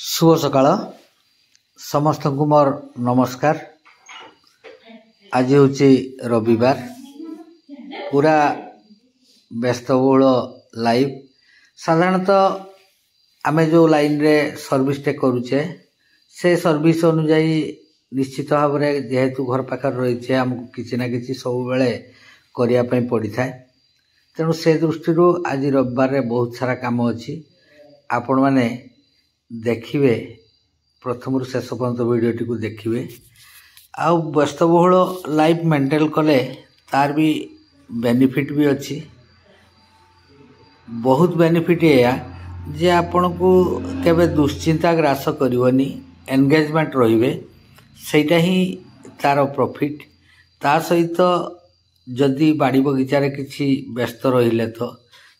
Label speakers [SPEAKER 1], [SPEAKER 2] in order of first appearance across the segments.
[SPEAKER 1] शुभ सकाळ समस्त को मोर नमस्कार। आज हूँ रविवार पूरा व्यस्तबहुल लाइफ। साधारणतः आमे जो लाइन रे सर्विस टे करूचे से सर्विस अनुजाई निश्चित भाव में जेहेतु घर पाखर रही आमको किसी ना किसी सब बेले करने पड़ी था। तेणु से दृष्टि आज रविवार बहुत सारा काम अच्छी आपण मैंने देखिए प्रथम शेष पर्यंत भिडटी को देखिए। आउ व्यस्तबहुल लाइफ मेंटेन कले तार भी बेनिफिट भी अच्छी। बहुत बेनिफिट या जे आपण को केबे दुश्चिंता ग्रास करनी एंगेजमेंट रहिबे सेटा ही तार प्रॉफिट। ता सहित जदि बाड़ी बगीचारे किछि व्यस्त रहिले तो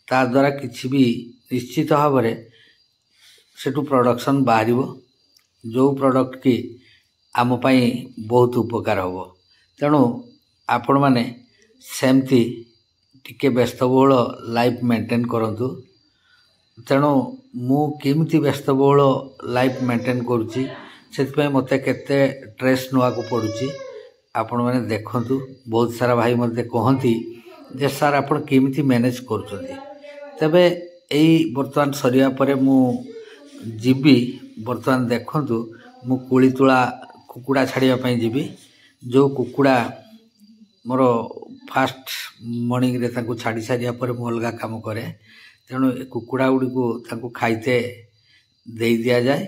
[SPEAKER 1] ता द्वारा किछि भी निश्चित भाव में सेटू प्रोडक्शन बाहर जो प्रोडक्ट की आम पाई बहुत उपकार होबो। तेणु आपण माने सेमती टिके व्यस्तबहुल लाइफ मेंटेन करंतु। तेणु मु केमती व्यस्तबहुल लाइफ मेंटेन करूची सेतपय मते केते स्ट्रेस नवा को पडुची आपण माने देखंतु। बहुत सारा भाई मते कहंती जे सर आपण केमती मैनेज करछथि। तबे एई वर्तमान सरिया परे मु जीवी बर्तमान देखंतु मु कोली तुला कुकुड़ा छाड़िया जीवी। जो कुकुड़ा मोर फास्ट मॉर्निंग रे तांको छाड़ी सारिया पर मु अलगा काम करे। तेणु कुकुड़ा गुड़ी को तांको खाइते दे दिया जाए।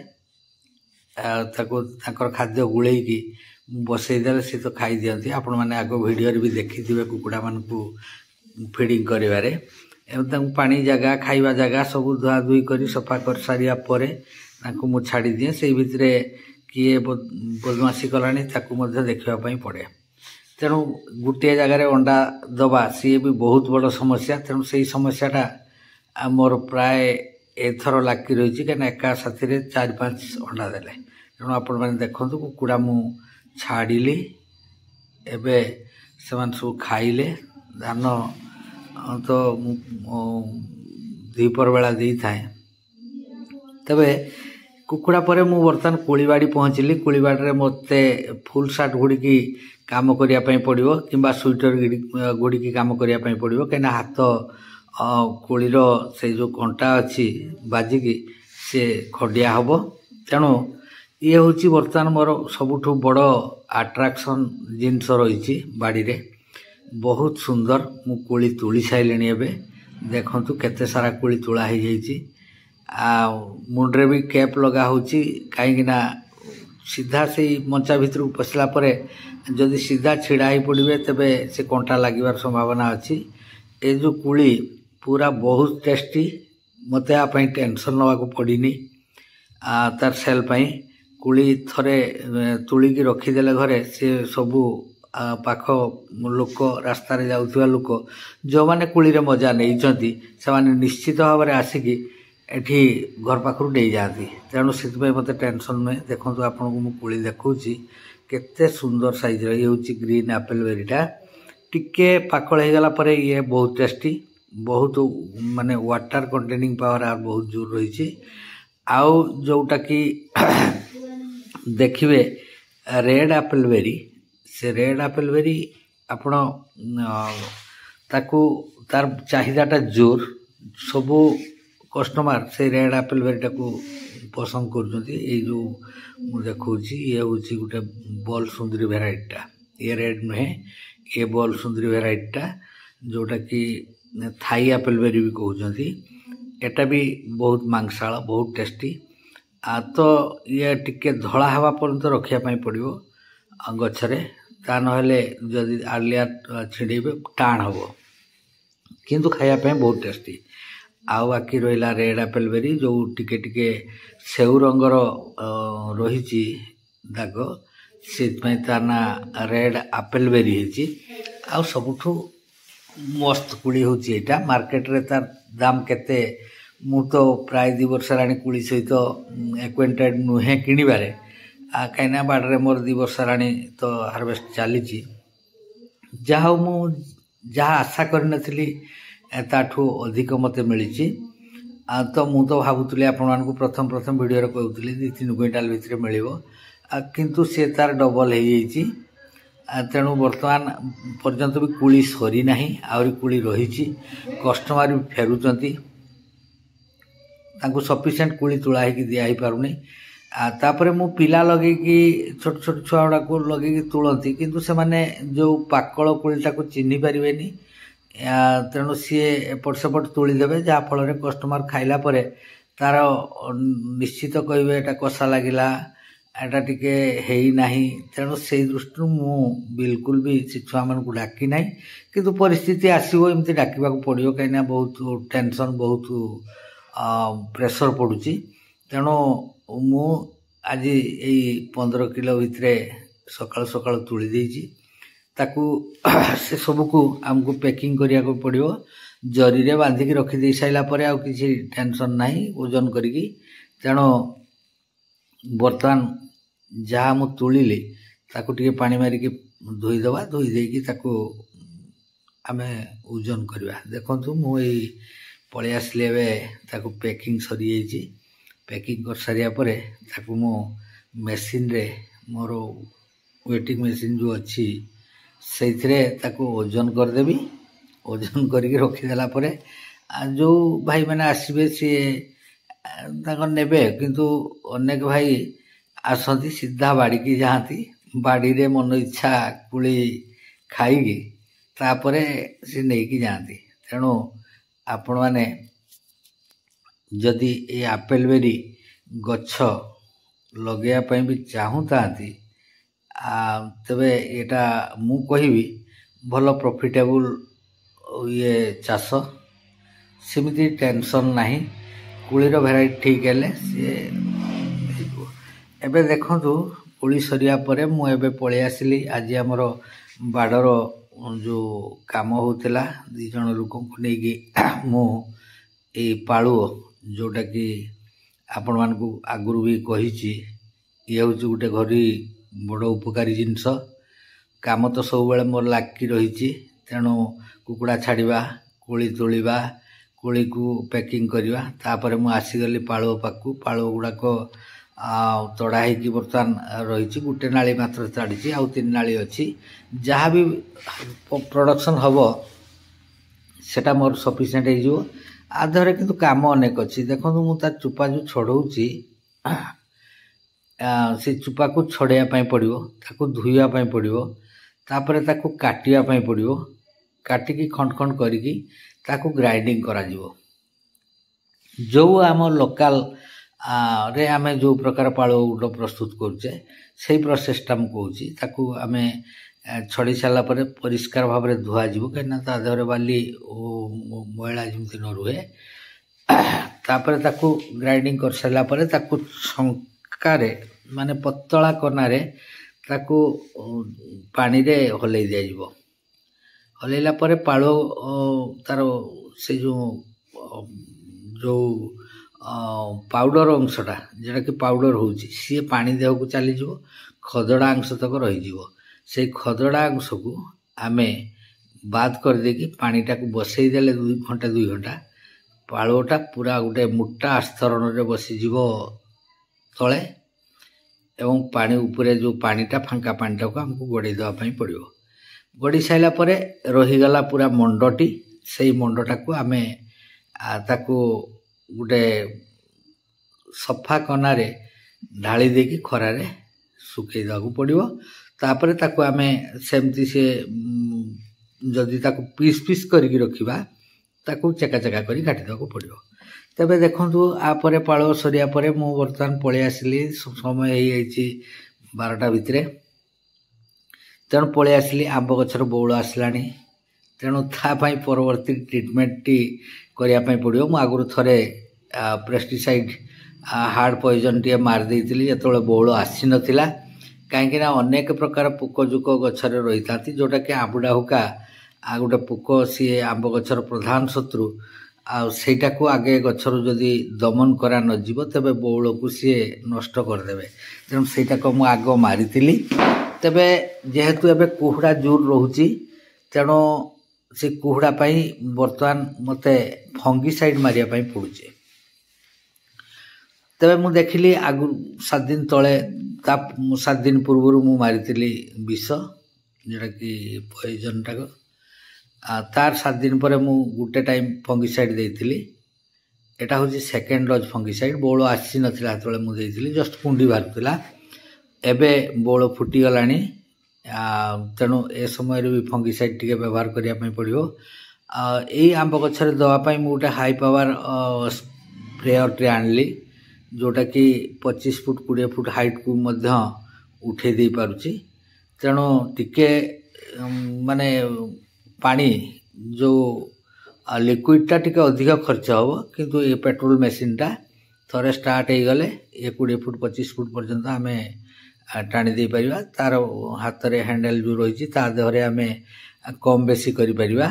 [SPEAKER 1] ताको तांकर खाद्य गुड़े की बसई देले से तो खाई दियंती। आपण माने आगो वीडियो रे भी देखिथिबे कुकुड़ा मान को फीडिंग करिवारे एवं तांको पानी जगह खाइबा जगह सब धुआ धुई करी सफा कर सारिया परे तांको मु छाड़ी दिए। से भितरे किए बदमाशी कलानी ताको मध्य देखिबा पई पड़े। तेणु गोटे जगार अंडा दबा सी भी बहुत बड़ समस्या। तेणु से समस्याटा मोर प्राय एथर लागी रही कहीं एका साथी 4-5 अंडा देले। तेणु आपण मैंने देखो कुकुड़ा मु छाड़िली एबे सेमान सब खाइले। धान तो द्विपर बेला दी थाए। तबे कुकुड़ा परे मु बर्तमान कोलीबाड़ी पहुँचली। कोलीबाड़ी रे मते फुल सार्ट गुड़ी की काम करिया पई पड़िबो किंबा स्वेटर गुड़ी की काम करिया पई पड़िबो। कहीं हाथ कोलीर से जो कंटा अच्छी बाजिकी से खडिया हबो। तेणु ये हूँ बर्तमान मोर सबुठु बड़ अट्राक्शन जिनस रही बाड़ी रे। बहुत सुंदर मु कोली तुली साइलेनी। एबे देखंतु केते सारा कोली तुला हो जाइछि। मुंड्रे भी कैप लगा होची कहीं सीधा से मंचा भीतर पशला परे जदि सीधा छिड़ा ही पड़े तेबे से कंटा लागिबार संभावना अच्छी। ए जो कुली पूरा बहुत टेस्टी मते आपई टेंशन नवा को पड़ीनी। तार सेल पई कुली थरे तुली की रखीदेले घरे से सबू पाख लोक रास्ता रे जाउथिबा लोक जो माने कुली रे मजा नहीं चंती से माने निश्चित भाव में आसिकी एठी घर पाखरु डे जाती। तेणु से मते टेंशन नुहे। देखो आपन को मु कुली देखौची केते सुंदर साइज रे होची ग्रीन एप्पल बेरीटा टिके पाकळ हे गला परे ये बहुत टेस्टी बहुत माने वाटर कंटेनिंग पावर आ बहुत जोर रही छी। आउ जोटा की देखिए रेड एप्पल बेरी से रेड एप्पल बेरी आपण ताकू तार चाहिदाटा जोर सबू कस्टमर से रेड एप्पल बेरीटा को पसंद करछंती। ए जो मु देखौची ये होची गुटे बॉल सुंदरी वेराइटीटा। ये रेड नुहे ये बॉल सुंदरी वेराइटीटा जोटा की थाई एप्पल बेरी भी कहउछंती। एटा भी बहुत मांसाळ बहुत टेस्टी। तो ये टिके धला हवा पर्यंत रखिया पई पड़िबो गछरे। ता नहले जदि आलिया छिड़ेबे टाण हबो किंतु खाया पई बहुत टेस्टी। आउ बाकी रहिला रेड एप्पल बेरी जो टिके टिके सेउ रंगर रही दाग से तार ना रेड एप्पल बेरी हेची। आउ सबुठु मस्त कुली होची एटा। मार्केट रे तार दाम केते मु तो प्राय 2 वर्ष रानी कुली सहित एक्वेंटेड नुहे किनिबारे। कहीं बाड़े मोर 2 वर्ष रानी तो हार्वेस्ट चली जहाँ मु जहाँ आशा कर नथिली ताठू अधिक मते मिली। तो मु तो भावुली आपण प्रथम प्रथम वीडियो कहूली 2-3 क्विंटाल भितर मिल किंतु सी तार डबल हो जाइए तेणु बर्तमान पर्यंत भी कुली सरी ना आहरी कुली रही कस्टमर भी फेरुंच सफिसीयंट कुली तुला दिया पारुनी तापर मु पिला लगे छोट छोट छुआ गुड़ा को लगे तुलती किंतु से माने जो पाकल कुलीटा को चिन्ह पारे तेणु सी एपट सेपट तुलीदेवे जहाँफल कस्टमर खाइला परे तार निश्चित कहे एटा कषा लगिला एटा टिके हेई नाही तेणु से दृष्टि मु बिल्कुल भी से छुआ मान को डाकी ना किंतु परिस्थिति आसो एमती डाकवा पड़ो कहीं बहुत टेंशन बहुत प्रेशर पड़ुची तेणु मु आज यही 15 किलो भितर सकाल सकाल तुली देइची ताकू से सब को आमको पैकिंग करिया को पड़ो जरी रे बांधिकी रखी दे साइला परे आ किसी टेंशन नाही ओजन करिकी तेणु बर्तमान जहाँ मु तुलिली ताकू टिके पानी मारिकी धोईदवा धोई देकी ताकू आमे ओजन करवा देखंतु मु एई पळे आसले बे ताकू पैकिंग सरी जाइए पैकिंग कर सारिया परे ताकू मो मेसिन रे मोर वेटिंग मेसिन जो अच्छी से ताकू ओजन करदेवी ओजन करके रखीदेला परे जो भाई मैंने आसबे सी नेबे किंतु अनेक भाई आसती सीधा बाड़ी की जाती बाड़ी रे मन इच्छा कुली खाई तापर सी नहीं जाती तेणु आपण मैंने जदि ये आपेल बेरी गछ लगे भी चाहूता तबे एटा मु कहिबी भल प्रॉफिटेबल ये चाष सेमती टेंशन नाही कुलीर भेराइटी ठीक है सी एबे देखंतु कुली सरिया परे मु एबे पळे आसिली आज हमर बाडर जो काम होतिला 2 जण लोक को नेकी मु ए पाळो जोटा कि आपण मान को आगुरु भी कहिची ये हूँ गोटे घरी बड़ उपकारी जिनस काम तो सब बेले मोर लागी रही तेणु कुकुड़ा छाड़वा कोली तोलिबा कोली को पैकिंग करवा तापर मु आसीगली पाळो पाकू पाळो गुड़ाक तड़ा होगी बर्तमान रही गोटे नाली मात्र छाड़ी आउ 3 नाली अच्छी जहाँ भी प्रोडक्शन हम सेटा मोर सफिसीयंट हो आधरे किंतु काम अनेक अच्छी देखो मु तार चुपा जो छड़ौची से चुपा को छड़ाइया पड़ो ताकू धोइया पड़ो तापर ताकू काटिया पड़ो काटिकी खंड खंड करिकी ताकू ग्राइंडिंग करा जिवो जो आम लोकल रे आमे जो प्रकार पाळो गुड़ प्रस्तुत करुचे से प्रोसेसटा मु कहूची ताकू आमे छड़ी सारा पर परिष्कार भाव में धुआ जीव कहीं ता देहरे बाली मैला जमी न रुहे तापर ताकू ग्राइंडिंग कर सारा पर ताकू छंकारे माने पतला कनारे ताकू पानी रे हलै दिया जीव हलैला पर पाळो तार से जो जो पाउडर अंशटा जोटा कि पाउडर होची सी पानी देह को चली जीव खदड़ा अंश तक रही से खदड़ा अंश को आमे बाद कर देकी पानीटा को बसई देले 2 घंटा पाळोटा पूरा गोटे मोटा आस्तरण रे बसीजीव तले एवं पानी उपरे जो पानीटा फांका पानीटा को हमको गड़े देवाई पड़ो गड़ी साइला परे रहीगला पूरा मंडटी से मंडटा को आमे ताको गोटे सफा कनारे ढाली देकी खरारे सुखई देवाक पड़ो तापर ताको आमे सेमती से जदि ताको पीस पीस करके रखिबा ताको चेका चेका करी काटी देवाक पड़ो तबे देखंतु आपरे पाळो सरिया परे मु वर्तमान पळे आसली समय हेई आइची 12टा भितरे तेणु पळे आसली आंब गछर बौळ आसलाणी तेणु था पई परवर्ती ट्रीटमेंट टी करिया पई पड़ो मु आगुरु थरे पेस्टिसाइड हार्ड पॉइजन टी मार देइतिली जेतोळे बौळ आसी नथिला कहीं अनेक प्रकार पोक जोक गचर रही था जोटा कि आंबुड़ा हुका आ गोटे पोक सी आंब गचर प्रधान शत्रु आईटा को आगे गचर जदि दमन करा नजीव तेबे बौल को सी नष्ट करदे तेणु सहीटा को मु आग मारी तेबे जेहेतु एबे कुहुड़ा जोर रोची तेणु से कुहुड़ा बर्तमान मते फंगिसाइड मारिया पड़ुचे तेबे मु देखिली आगु 7 दिन तले 7 दिन पूर्व मु मारिली विष जोटा कि पॉइजन टाक तार 7 दिन पर मु गुटे टाइम फंगिसाइड देइथिली। एटा होची सेकेंड डोज फंगिसाइड। बोल आसी नथिला तले मु देइथिली, जस्ट कुंडी बाहरथिला। एबे बोल फुटी गलानी, तेणु ए समय भी फंगिसाइड टिके व्यवहार करिया पई पड़ियो। एई आंब गछरे दवा पई मु गुटे हाई पावर स्प्रेयर टे आनली, जोटा कि 25 फुट 20 फुट हाइट को मध्य उठे दे पारुची। तेणु टिके माने पानी जो लिक्विड टा टिके अधिक खर्च हो, किंतु ये पेट्रोल मेसीन टा थरे स्टार्ट हो गले ये 20 फुट 25 फुट पर्यंत आमे टाणी दे परिबा। तार हाथ रे हैंडल जो रही ता देहरे आमे कम बेसी करि परिबा।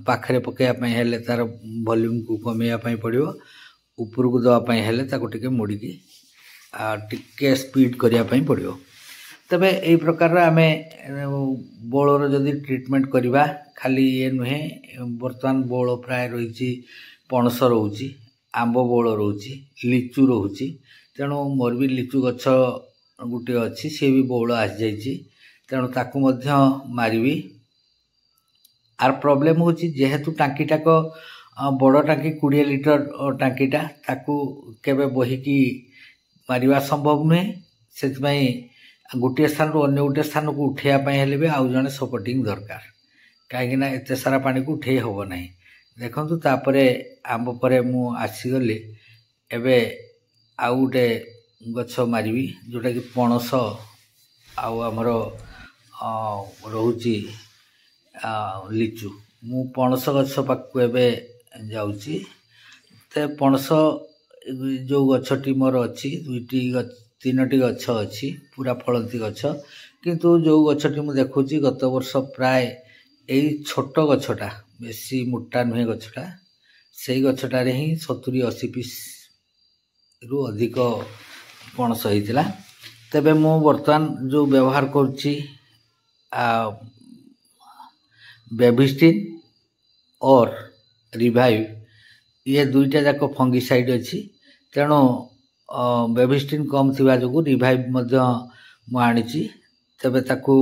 [SPEAKER 1] पाखरे पकेया पई हेले तार वॉल्यूम को कमेया पई पड़ियो, ऊपर को दवा पई हेले ताको टिके मोड़ी की टिके स्पीड करिया पई पड़ियो। तबे एई प्रकार आमे बोलर जदि ट्रीटमेंट करिबा, खाली ये नुहे वर्तमान बोल प्राय रही पणस रोची, आंब बोल रोची, लिचु रोची। तेणु मोर भी लिचु गछ गुटे अच्छी, सी भी बोल आसी जाइए, तेणु ताकू मध्य मारिबी। आर प्रॉब्लम होची जेहेतु टांकीटाक बड़ टांकी 20 लिटर टांकीटा, ताकू केबे बहिकी मारिबा संभव नुहे। से गोटे स्थान रू अन्य गोटे स्थान को उठेया पई हेले भी आउ जने सपोर्टिंग दरकार, कहीं ना एते सारा पानी को उठे होबो नाही। देखंतु तापरे आंब परे मु आसी गली, एबे आउ गोटे गछ मारिबी जोटा कि पणस आउ हमर रोची लिचु। मु पणस गछ पाकु एबे जाउची। ते पणस जो गछटी मोर अछि 3टी गछ अछि पूरा फलंती गछ, किंतु जो गछटी मु देखुची गत वर्ष प्राय एई छोट गछटा बेसी मोटा नुहे गछटा, सेई गछटा रे ही 70-80 पीस रु अधिक पणस होइतिला। तबे मु वर्तमान जो व्यवहार करछि बेबिस्टिन और रिवाइव, ये दुईटा जाक फंगिसाइड अछि। तेणु बेबिस्टिन कम थिबा जोगु रिवाइव मध्य मु आनिछि। तबे ताकू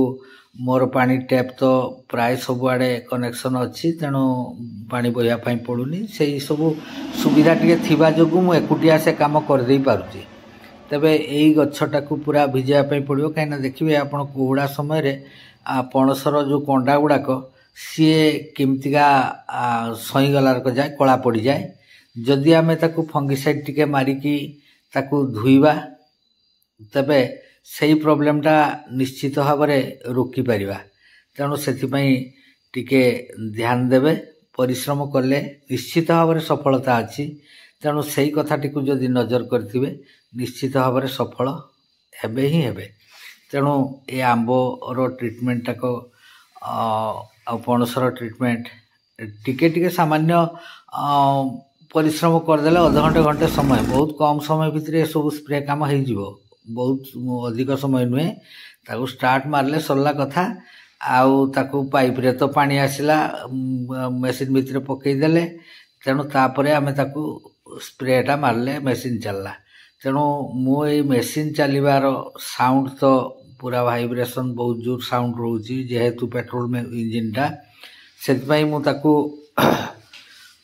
[SPEAKER 1] मोर पानी टैप तो प्राय सब आड़े कनेक्शन अच्छी, तेणु पानी बहिया पाई पड़ुनी। से सब सुविधा टिके थिबा जोगु मु एकुटिया से काम कर दे पारुछि। तबे एई गछटा को पूरा भिजिया पाई पड़ियो, काईना देखिबे आपण कोहुड़ा समय रे पणसर जो कंडा गुड़ाक सीए केमतिका सही गलार को जाए, कला पड़ी जाए। जदि आमे ताकू फंगिसाइड टिके मारिकी ताकू धुईबा, तबे सही प्रॉब्लम टा निश्चित भाव में रोकी परिबा। तेणु सेथिपई टिके ध्यान देवे, परिश्रम कले निश्चित भाव में सफलता अच्छी। तेणु सही कथाटी को जदि नजर करथिबे निश्चित भाव में सफल हेबे ही हेबे। तेणु ए आंबर ट्रीटमेंट टाक पणसर ट्रीटमेंट टिके टिके सामान्य परिश्रम करदेले अध घंटे घंटे समय, बहुत कम समय भितर सब स्प्रे काम हो जिवो, बहुत अधिक समय नुहे। ताकू स्टार्ट मारले सरला कथा। आउ ताकू पाइप रे तो पानी आसिला, मेसीन भितर पकई देले, तेणु तापरे आमे ताकू स्प्रेटा मारले मेसीन चलला। तेणु मु ए मेसीन चलिबार साउंड तो पूरा वाइब्रेशन बहुत जोर साउंड रोची, जेहेतु पेट्रोल में इंजिन टा, सेतपई मु ताकू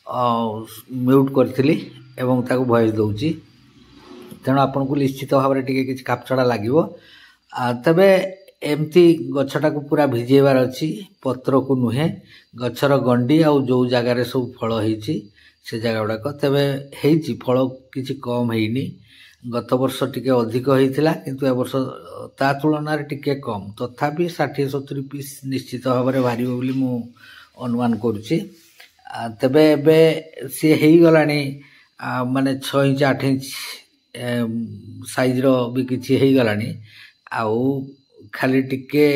[SPEAKER 1] म्यूट करथिली एवं ताकू वॉइस दउची। तेणु आपन को निश्चित भाव में टिके किछ कापछड़ा लागिवो। तबे एमती गछटा को पूरा भिजेबार अछि, पत्र को नुहे, गछर गंडी आउ जो जगार सब फल होईची से जगह गुड़ाक। तबे हेईची फल किछि कम हेइनी, गत वर्ष टिके अधिक होइथिला, किंतु ए वर्ष ता तुलना रे टिके कम, तथापि 60-70 पीस निश्चित भाव में बाहरिबो बोली मु अनुमान करूची। तबे एबे सी हेई गलानी माने 6 इंच 8 इंच साइज रो भी किछि हेई गलानी। आउ खाली टिके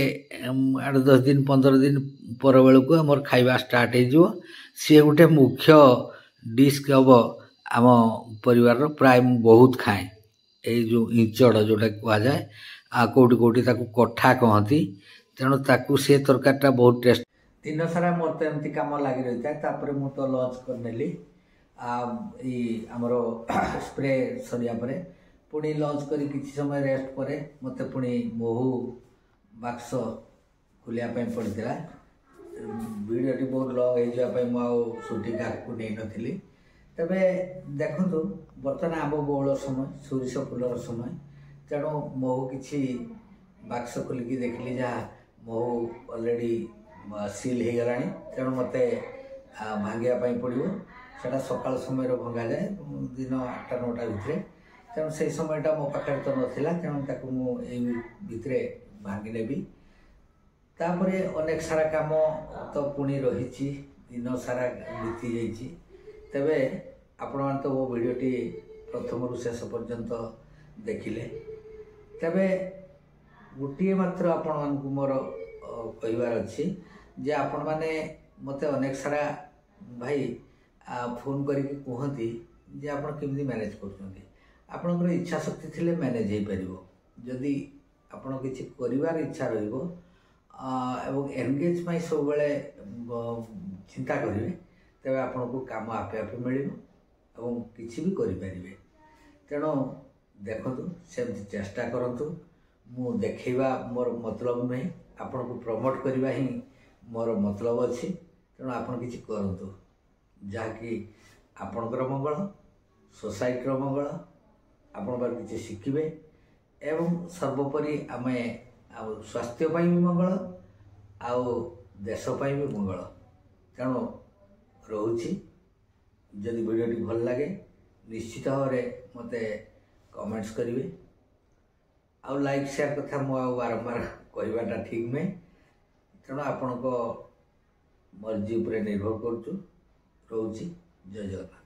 [SPEAKER 1] 8-10 दिन 15 दिन पर बेलू को हमर खाइबा स्टार्ट हे जो। सी गुटे मुख्य डिश हब आम परिवार रो, प्राय बहुत खाए ए जो इंचड़ जोटा कहा जाए, कोटी कोटी ताकू कठा कहती। तेणु ताकू से तरकारीटा बहुत टेस्ट। दिन सारा मोर तो एमती काम लगी रही था। तापर मु तो लॉन्च कर नेली, आमर स्प्रे सरिया परे पुणी लॉन्च करी किसी समय रेस्ट पर मते पुणी महू बाक्स खोलिया पड़ता वीडियोटी बहुत लंग हो सुटिका को नहीं नथिली तबे देखंतु बर्तमान आंब बौल समय सोरिष फुलर समय तेणु महू किछि बाक्स खोलिकी देखली जहाँ महू ऑलरेडी सील हो गलानी तेणु मते भांगिया पड़ो सेटा सकाल समय भंगा जाए दिन 8टा 9टा भितर तेणु से समयटा मो पाखे तो नाला तेणु ताकू मुझे भांगी नेबी तापरे अनेक सारा काम तो पुणी रही दिन सारा बीती जाइए तेबे आपण मान तो वो वीडियोटी प्रथम रु शेष पर्यंत देखिले तेबे गोटे मात्र आपण मानकु मोर कहबार अच्छी जे आपण माने मते अनेक सारा भाई फोन करके कहती जे आपण केमती मैनेज करछंती आपनकर इच्छा शक्ति थिले मैनेज हो पारिबो जदि आपण किछि करिवार इच्छा रहिबो एवं एनगेज पाई सब बेले चिंता करेंगे तेज आपन को काम आपे आपे मिल एवं किसी भी करें तेणु देखु सेमती चेष्टा करूँ मु देखा मोर मतलब नहीं आपन को प्रमोट करवा ही मोर मतलब अच्छी तेणु आपन किसी करूँ जहाँकि आपणकर मंगल सोसाइटीर मंगल आपण किसी शिखिबे एवं सर्वोपरि आमे स्वास्थ्य भी मंगल आउ देश भी मंगल तेणु रोची जदि वीडियोटी भल लगे निश्चित भाव मत कमेंट्स करेंगे आउ लाइक शेयर कथा मु बारंबार कहवाटा ठीक नुहे तेणु आपण मर्जी उपर निर्भर करुचु रोची जय जगन्नाथ।